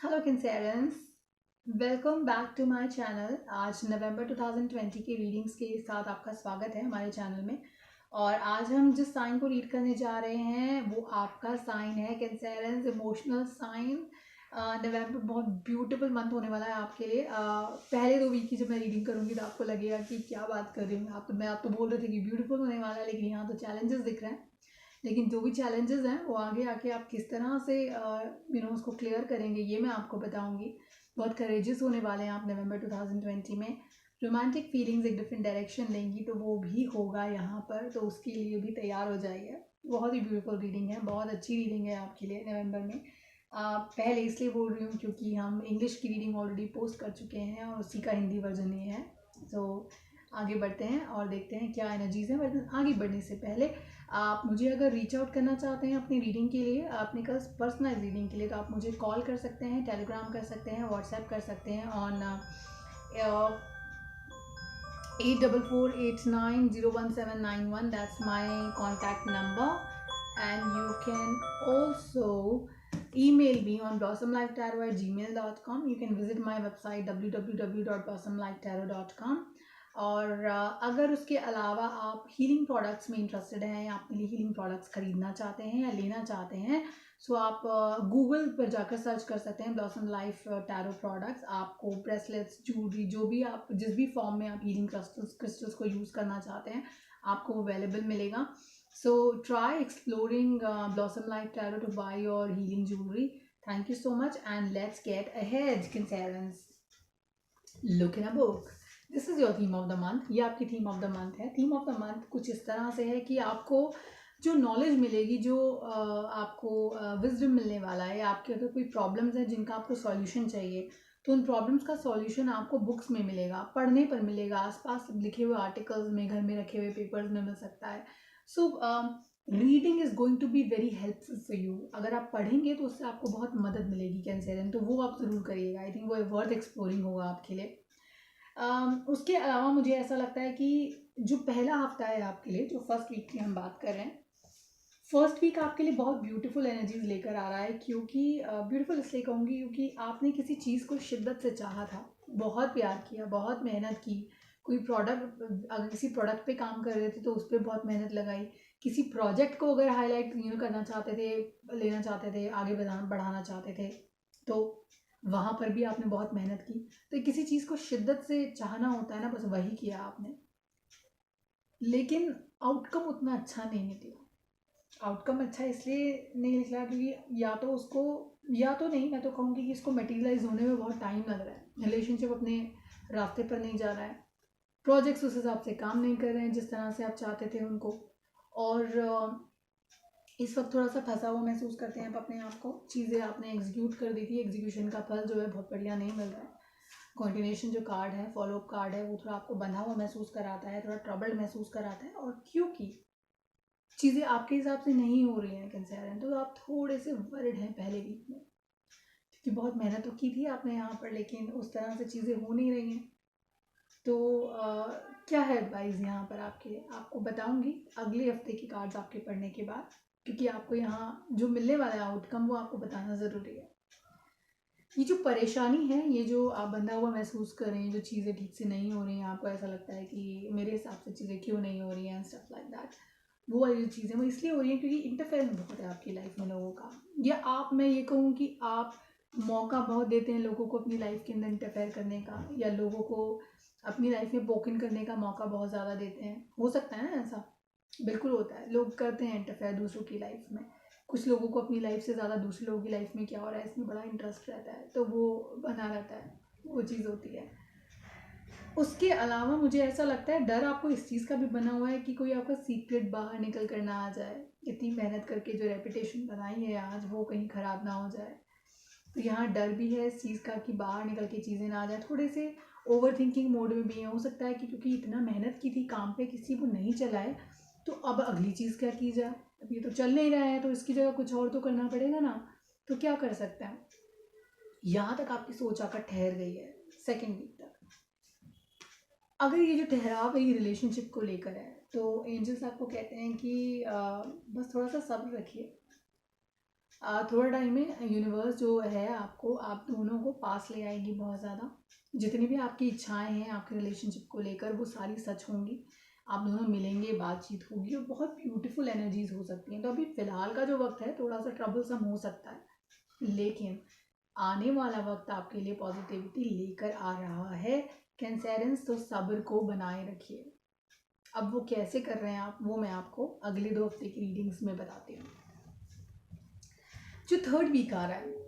Hello cancerians, welcome back to my channel. आज नवंबर 2020 की रीडिंग्स के साथ आपका स्वागत है हमारे चैनल में। और आज हम जिस साइन को रीड करने जा रहे हैं वो आपका साइन है कैंसेरियंस, इमोशनल साइन। नवंबर बहुत ब्यूटीफुल मंथ होने वाला है आपके लिए। पहले 2 वीक की जब मैं रीडिंग करूँगी तो आपको लगेगा कि क्या बात कर रही हूँ। आप तो बोल रहे थे कि ब्यूटीफुल होने वाला है, लेकिन यहाँ तो चैलेंजेस दिख रहे हैं। लेकिन जो भी चैलेंजेस हैं वो आगे आके आप किस तरह से उसको क्लियर करेंगे ये मैं आपको बताऊंगी। बहुत करेजियस होने वाले हैं आप नवंबर 2020 में। रोमांटिक फीलिंग्स एक डिफरेंट डायरेक्शन लेंगी तो वो भी होगा यहाँ पर, तो उसके लिए भी तैयार हो जाइए। बहुत ही ब्यूटीफुल रीडिंग है, बहुत अच्छी रीडिंग है आपके लिए नवंबर में। पहले इसलिए बोल रही हूँ क्योंकि हम इंग्लिश की रीडिंग ऑलरेडी पोस्ट कर चुके हैं और उसी का हिंदी वर्जन ये है। तो आगे बढ़ते हैं और देखते हैं क्या एनर्जीज हैं। बट आगे बढ़ने से पहले आप मुझे अगर रीच आउट करना चाहते हैं अपनी रीडिंग के लिए, अपनी पर्सनल रीडिंग के लिए, तो आप मुझे कॉल कर सकते हैं, टेलीग्राम कर सकते हैं, व्हाट्सएप कर सकते हैं on 8448901791। That's my contact number and you can also email me on blossomlifetarot@gmail.com. You can visit my website www.blossomlifetarot.com. और अगर उसके अलावा आप हीलिंग प्रोडक्ट्स में इंटरेस्टेड हैं या अपने लिए हीलिंग प्रोडक्ट्स खरीदना चाहते हैं या लेना चाहते हैं, सो आप गूगल पर जाकर सर्च कर सकते हैं ब्लॉसम लाइफ टैरो प्रोडक्ट्स। आपको ब्रेसलेट्स, ज्वेलरी, जो भी आप जिस भी फॉर्म में आप हीलिंग क्रिस्टल्स को यूज़ करना चाहते हैं आपको अवेलेबल मिलेगा। So try exploring Blossom Life Tarot to buy your healing jewelry. Thank you so much and let's get ahead, Cancerians. Look in a book. This is your theme of the month. ये आपकी theme of the month है। Theme of the month कुछ इस तरह से है कि आपको जो नॉलेज मिलेगी, जो आपको विजडम मिलने वाला है, आपके अगर कोई प्रॉब्लम्स हैं जिनका आपको सॉल्यूशन चाहिए तो उन प्रॉब्लम्स का सॉल्यूशन आपको बुक्स में मिलेगा, पढ़ने पर मिलेगा, आसपास लिखे हुए आर्टिकल्स में, घर में रखे हुए पेपर्स में मिल सकता है। So reading is going to be very helpful for you. अगर आप पढ़ेंगे तो उससे आपको बहुत मदद मिलेगी कैंसेरियन, तो वो आप ज़रूर करिएगा। आई थिंक वो वर्थ एक्सप्लोरिंग होगा आपके लिए। उसके अलावा मुझे ऐसा लगता है कि जो पहला हफ्ता है आपके लिए, जो फर्स्ट वीक की हम बात कर रहे हैं, फर्स्ट वीक आपके लिए बहुत ब्यूटीफुल एनर्जीज लेकर आ रहा है। क्योंकि ब्यूटीफुल इसलिए कहूँगी क्योंकि आपने किसी चीज़ को शिद्दत से चाहा था, बहुत प्यार किया, बहुत मेहनत की। कोई प्रोडक्ट, अगर किसी प्रोडक्ट पे काम कर रहे थे तो उस पर बहुत मेहनत लगाई। किसी प्रोजेक्ट को अगर हाईलाइट करना चाहते थे, लेना चाहते थे, आगे बढ़ाना चाहते थे, तो वहाँ पर भी आपने बहुत मेहनत की। तो किसी चीज़ को शिद्दत से चाहना होता है ना, बस वही किया आपने। लेकिन आउटकम उतना अच्छा नहीं निकला। आउटकम अच्छा इसलिए नहीं निकला क्योंकि या तो नहीं, मैं तो कहूँगी कि इसको मटेरियलाइज होने में बहुत टाइम लग रहा है। रिलेशनशिप अपने रास्ते पर नहीं जा रहा है, प्रोजेक्ट्स उस हिसाब से काम नहीं कर रहे हैं जिस तरह से आप चाहते थे उनको, और इस वक्त थोड़ा सा फंसा हुआ महसूस करते हैं आप अपने आप को। चीज़ें आपने एग्जीक्यूट कर दी थी, एग्जीक्यूशन का फल जो है बहुत बढ़िया नहीं मिल रहा है। कॉन्टिन्यूशन जो कार्ड है, फॉलोअप कार्ड है, वो थोड़ा आपको बंधा हुआ महसूस कराता है, थोड़ा ट्रबल्ड महसूस कराता है। और क्योंकि चीज़ें आपके हिसाब से नहीं हो रही हैं कैंसेरियन, तो आप थोड़े से वरिड हैं पहले वीक में, क्योंकि बहुत मेहनत तो की थी आपने यहाँ पर, लेकिन उस तरह से चीज़ें हो नहीं रही हैं। तो क्या है एडवाइस यहाँ पर आपके लिए, आपको बताऊंगी अगले हफ्ते की कार्ड्स आपके पढ़ने के बाद, क्योंकि आपको यहाँ जो मिलने वाला है आउटकम वो आपको बताना ज़रूरी है। ये जो परेशानी है, ये जो आप बंधा हुआ महसूस कर रहे हैं, जो चीज़ें ठीक से नहीं हो रही हैं, आपको ऐसा लगता है कि मेरे हिसाब से चीज़ें क्यों नहीं हो रही हैं एंड स्टफ लाइक दैट, वो वाली जो चीज़ें वो इसलिए हो रही हैं क्योंकि इंटरफेरेंस बहुत है आपकी लाइफ में लोगों का। या मैं ये कहूँ कि आप मौका बहुत देते हैं लोगों को अपनी लाइफ के अंदर इंटरफेयर करने का, या लोगों को अपनी लाइफ में पोक इन करने का मौका बहुत ज़्यादा देते हैं। हो सकता है ना ऐसा, बिल्कुल होता है, लोग करते हैं इंटरफेयर दूसरों की लाइफ में। कुछ लोगों को अपनी लाइफ से ज़्यादा दूसरे लोगों की लाइफ में क्या हो रहा है इसमें बड़ा इंटरेस्ट रहता है, तो वो बना रहता है, वो चीज़ होती है। उसके अलावा मुझे ऐसा लगता है डर आपको इस चीज़ का भी बना हुआ है कि कोई आपका सीक्रेट बाहर निकल कर ना आ जाए। इतनी मेहनत करके जो रेपुटेशन बनाई है आज, वो कहीं ख़राब ना हो जाए। तो यहाँ डर भी है इस चीज़ का कि बाहर निकल के चीज़ें ना आ जाए। थोड़े से ओवर थिंकिंग मोड में भी है। हो सकता है कि क्योंकि इतना मेहनत की थी काम पे, किसी को नहीं चलाए, तो अब अगली चीज़ क्या की जाए। अब ये तो चल नहीं रहा है, तो इसकी जगह कुछ और तो करना पड़ेगा ना, तो क्या कर सकते हैं। यहाँ तक आपकी सोच आकर ठहर गई है सेकेंड वीक तक। अगर ये जो ठहराव है ये रिलेशनशिप को लेकर है, तो एंजल्स आपको कहते हैं कि बस थोड़ा सा सब्र रखिए। थोड़ा टाइम में यूनिवर्स जो है आपको, आप दोनों को पास ले आएगी बहुत ज़्यादा। जितनी भी आपकी इच्छाएं हैं आपके रिलेशनशिप को लेकर वो सारी सच होंगी। आप दोनों मिलेंगे, बातचीत होगी और बहुत ब्यूटीफुल एनर्जीज हो सकती हैं। तो अभी फ़िलहाल का जो वक्त है थोड़ा सा ट्रबलसम हो सकता है, लेकिन आने वाला वक्त आपके लिए पॉजिटिविटी लेकर आ रहा है। कैंसरियंस, तो सब्र को बनाए रखिए। अब वो कैसे कर रहे हैं आप, वो मैं आपको अगले 2 हफ्ते की रीडिंग्स में बताती हूँ। जो थर्ड वीक आ रहा है,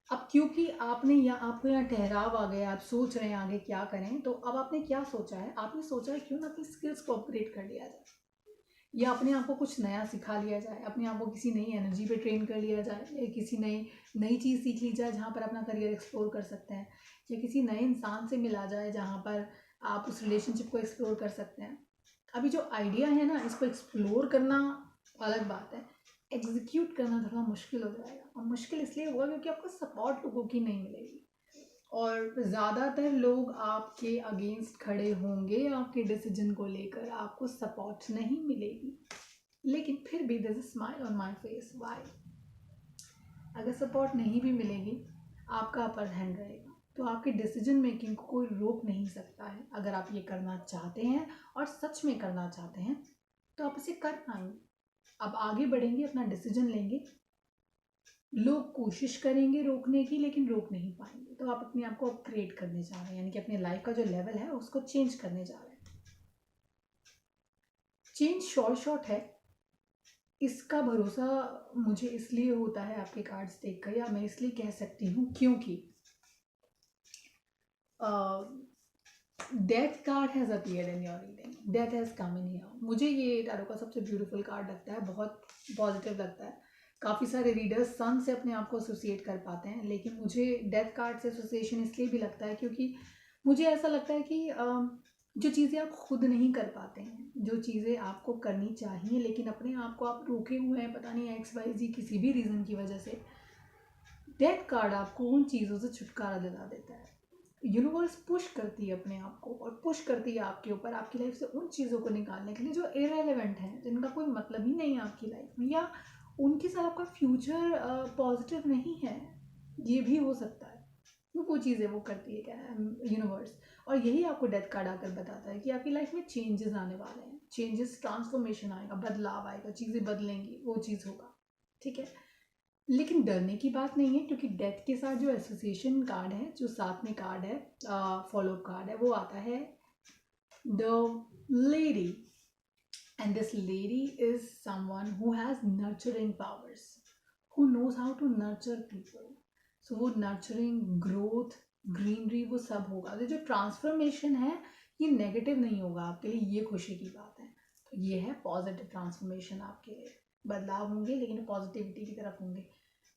अब क्योंकि आपने आपको यहाँ ठहराव आ गया, आप सोच रहे हैं आगे क्या करें, तो अब आपने क्या सोचा है, आपने सोचा है क्यों ना अपनी स्किल्स को अपग्रेड कर लिया जाए, या अपने आप को कुछ नया सिखा लिया जाए, अपने आप को किसी नई एनर्जी पे ट्रेन कर लिया जाए, या किसी नई चीज़ सीख ली जाए जहाँ पर अपना करियर एक्सप्लोर कर सकते हैं, या किसी नए इंसान से मिला जाए जहाँ पर आप उस रिलेशनशिप को एक्सप्लोर कर सकते हैं। अभी जो आइडिया है ना, इसको एक्सप्लोर करना अलग बात है, एग्जीक्यूट करना थोड़ा मुश्किल हो जाएगा। और मुश्किल इसलिए होगा क्योंकि आपको सपोर्ट लोगों की नहीं मिलेगी, और ज़्यादातर लोग आपके अगेंस्ट खड़े होंगे आपके डिसीजन को लेकर, आपको सपोर्ट नहीं मिलेगी। लेकिन फिर भी there is a smile on my face. Why? अगर सपोर्ट नहीं भी मिलेगी, आपका अपर हैंड रहेगा, तो आपके डिसीजन मेकिंग को कोई रोक नहीं सकता है। अगर आप ये करना चाहते हैं और सच में करना चाहते हैं तो आप इसे कर पाएंगे। आप आगे बढ़ेंगे, अपना डिसीजन लेंगे, लोग कोशिश करेंगे रोकने की लेकिन रोक नहीं पाएंगे। तो आप अपने आप को अपग्रेड करने जा रहे हैं, यानी कि अपने लाइफ का जो लेवल है उसको चेंज करने जा रहे हैं। चेंज शॉर्ट है, इसका भरोसा मुझे इसलिए होता है आपके कार्ड्स देखकर, या मैं इसलिए कह सकती हूँ क्योंकि death card has appeared in your reading, death has come in here. मुझे ये टैरो का सबसे ब्यूटीफुल कार्ड लगता है, बहुत पॉजिटिव लगता है। काफ़ी सारे रीडर्स सन से अपने आप को एसोसिएट कर पाते हैं, लेकिन मुझे डेथ कार्ड से एसोसिएशन इसलिए भी लगता है क्योंकि मुझे ऐसा लगता है कि जो चीज़ें आप खुद नहीं कर पाते हैं, जो चीज़ें आपको करनी चाहिए लेकिन अपने आप को आप रोके हुए हैं, पता नहीं XYZ किसी भी रीज़न की वजह से, डेथ कार्ड आपको उन चीज़ों से छुटकारा दिला देता है। यूनिवर्स पुश करती है अपने आप को, और पुश करती है आपके ऊपर, आपकी लाइफ से उन चीज़ों को निकालने के लिए जो इरेलेवेंट हैं, जिनका कोई मतलब ही नहीं है आपकी लाइफ में, या उनके साथ आपका फ्यूचर पॉजिटिव नहीं है। ये भी हो सकता है। वो चीज़ें वो करती है क्या यूनिवर्स। और यही आपको डेथ कार्ड आकर बताता है कि आपकी लाइफ में चेंजेस आने वाले हैं, चेंजेस, ट्रांसफॉर्मेशन आएगा, बदलाव आएगा, चीज़ें बदलेंगी, वो चीज़ होगा। ठीक है, लेकिन डरने की बात नहीं है, क्योंकि डेथ के साथ जो एसोसिएशन कार्ड है, जो साथ में कार्ड है, फॉलो कार्ड है, वो आता है the lady, and this lady is someone who has nurturing powers, who knows how to nurture people. So वो नर्चरिंग, ग्रोथ, ग्रीनरी, वो सब होगा। तो जो ट्रांसफॉर्मेशन है ये नेगेटिव नहीं होगा आपके लिए, ये खुशी की बात है। तो ये है पॉजिटिव ट्रांसफॉर्मेशन आपके लिए, बदलाव होंगे लेकिन पॉजिटिविटी की तरफ होंगे।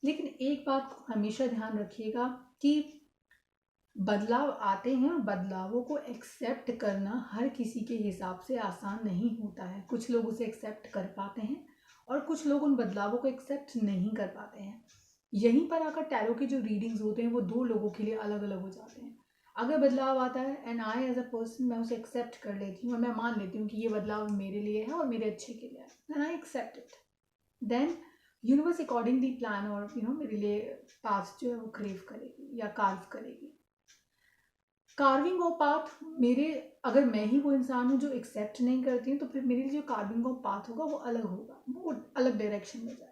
लेकिन एक बात हमेशा ध्यान रखिएगा कि बदलाव आते हैं, और बदलावों को एक्सेप्ट करना हर किसी के हिसाब से आसान नहीं होता है। कुछ लोग उसे एक्सेप्ट कर पाते हैं और कुछ लोग उन बदलावों को एक्सेप्ट नहीं कर पाते हैं। यहीं पर आकर टैरो के जो रीडिंग्स होते हैं वो 2 लोगों के लिए अलग अलग हो जाते हैं। अगर बदलाव आता है and I as a person, मैं उसे एक्सेप्ट कर लेती हूँ और मैं मान लेती हूँ कि ये बदलाव मेरे लिए है और मेरे अच्छे के लिए है, then I accept it. Then universe accordingly plan और मेरे लिए पाथ जो है वो क्रेव करेगी या कार्व करेगी। कार्विंग ऑफ पाथ मेरे, अगर मैं ही वो इंसान हूँ जो एक्सेप्ट नहीं करती हूँ, तो फिर मेरे लिए जो कार्विंग ऑफ पाथ होगा वो अलग होगा, वो अलग डायरेक्शन में जाएगा।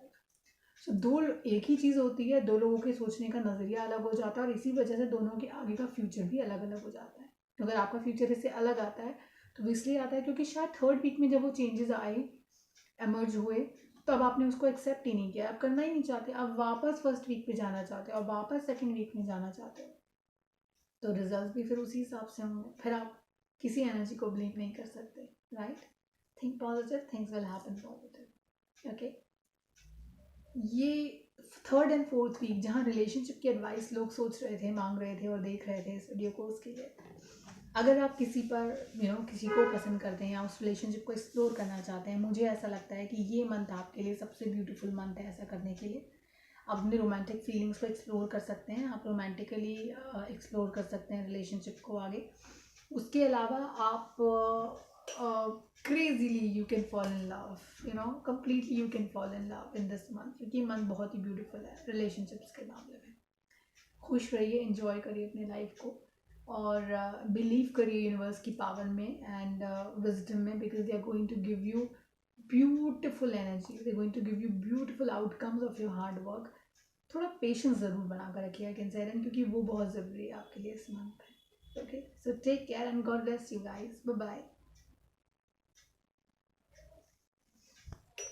सो दो एक ही चीज़ होती है, 2 लोगों के सोचने का नज़रिया अलग हो जाता है, और इसी वजह से दोनों के आगे का फ्यूचर भी अलग अलग हो जाता है। तो अगर आपका फ्यूचर इससे अलग आता है तो वो इसलिए आता है क्योंकि शायद थर्ड वीक में जब वो चेंजेस आए, एमर्ज हुए, तो अब आपने उसको एक्सेप्ट ही नहीं किया, आप करना ही नहीं चाहते, अब वापस फर्स्ट वीक पे जाना चाहते हो, अब वापस सेकेंड वीक में जाना चाहते हो, तो रिजल्ट भी फिर उसी हिसाब से होंगे। फिर आप किसी एनर्जी को ब्लेम नहीं कर सकते, right? Think positive, things will happen positive. Okay, ये थर्ड एंड फोर्थ वीक जहाँ रिलेशनशिप की एडवाइस लोग सोच रहे थे, मांग रहे थे और देख रहे थे इस वीडियो को, उसके लिए अगर आप किसी पर किसी को पसंद करते हैं या उस रिलेशनशिप को एक्सप्लोर करना चाहते हैं, मुझे ऐसा लगता है कि ये मंथ आपके लिए सबसे ब्यूटीफुल मंथ है ऐसा करने के लिए। आप अपने रोमांटिक फीलिंग्स को एक्सप्लोर कर सकते हैं, आप रोमांटिकली एक्सप्लोर कर सकते हैं रिलेशनशिप को आगे। उसके अलावा आप crazily you can fall in love, you know, completely you can fall in love in this month, क्योंकि मंथ बहुत ही ब्यूटीफुल है रिलेशनशिप्स के मामले में। खुश रहिए, एंजॉय करिए अपने लाइफ को, और बिलीव करिए यूनिवर्स की पावर में एंड विजडम में, because they are going to give you beautiful energy, they going to give you beautiful outcomes of your hard work. थोड़ा पेशेंस ज़रूर बना कर रखिए कैन से, क्योंकि वो बहुत ज़रूरी है आपके लिए इस मंथ में। Okay, so take care and God bless you guys, bye bye.